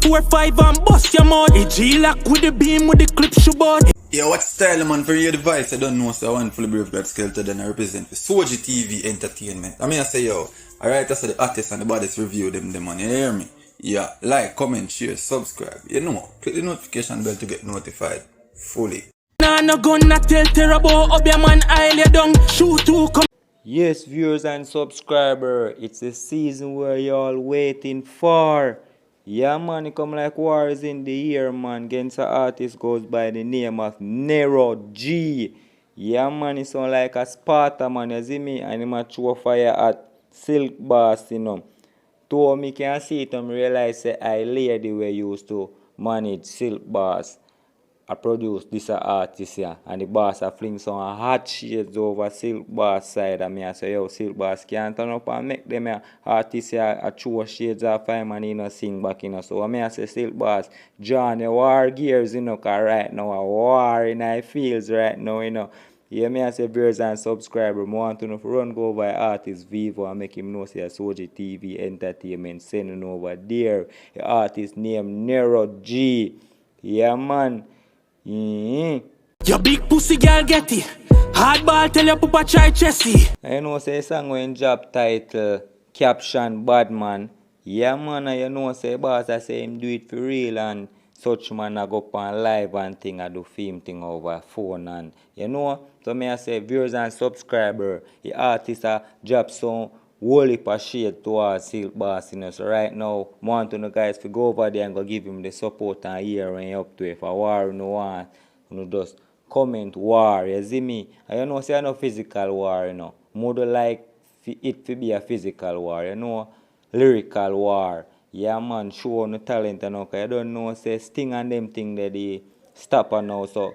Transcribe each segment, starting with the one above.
4-5 and bust your mouth. A G-lock with the beam with the clip shoot. Yeah, what style, man? For your device, I don't know, so I want fully brave God skeleton and I represent for Soji TV Entertainment. I mean, I say, yo, alright, that's the artists and the baddest review them, man. You hear me? Yeah, like, comment, share, subscribe. You know, click the notification bell to get notified fully. Nah, no gonna tell terrible up your man, I'll you down. Shoot to come. Yes, viewers and subscribers, it's the season where y'all waiting for. Yeah, man, it come like war is in the air, man. Against an artist goes by the name of Nero G. Yeah, man, it sound like a Sparta, man. You see me? And him a throw fire at Silk Bass, you know. To me can see it, I realize that I lady we used to manage Silk Bass. I produce this artist here, and the boss I fling some hot shades over Silk Bass side, and me I say, yo, Silk Bass can't turn up and make them artists here a throw shades off him and he no sing back, you know. So I say, Silk Bass, John, the war gears, you know, cause right now a war in our fields right now, you know. Yeah, me I say viewers and subscribers, I want to know if run go over artist Vivo and make him know say Soji TV Entertainment sending over there. The artist named Nero G. Yeah, man. Your big pussy girl get it. Hardball tell your papa try chessy. You know say song when job title caption badman. Yeah, man, you know say boss I say him do it for real and such man I go up on live and thing I do film thing over phone and you know. So me I say viewers and subscribers, the artist a job some whole heap of shade towards Silk Bass, you know. So right now, I want to know guys to go over there and go give him the support and hear when you up to it. If a war you know want, you know, just comment war, you see me? And you know say I no physical war, you know. More like it to be a physical war, you know, lyrical war. Yeah man, show no talent and okay. I don't know say Sting and them thing that they stop now, so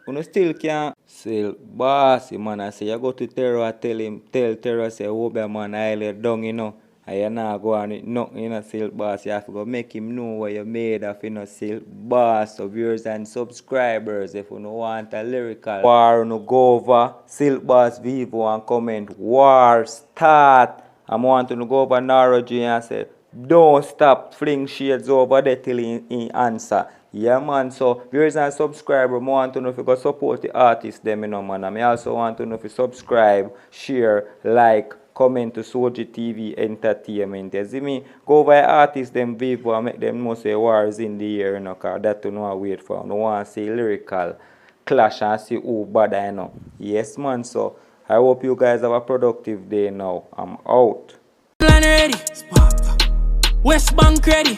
you still can't sell bossy man. I say you go to Terror tell Terror say Obe man I let down, you know. And you not go on it no, you know, Silk Bass. You have to go make him know what you made of, you know, Silk Bass. So viewers and subscribers, if you don't want a lyrical war, you go over Silk Bass Vivo and comment war start. I want to go over Naro G and say don't stop fling shades over there till he answer. Yeah man, so viewers and subscribers, I want to know if you go support the artists them, you know, man. And I also want to know if you subscribe, share, like, comment to Soji TV Entertainment. You see me? Go over artists them Vivo and make them know say war is in the air, you know, cause that to know I wait for. I want to see lyrical clash and see who bad I know. Yes man, so I hope you guys have a productive day now. I'm out. Plan ready. Sparta. West Bank ready.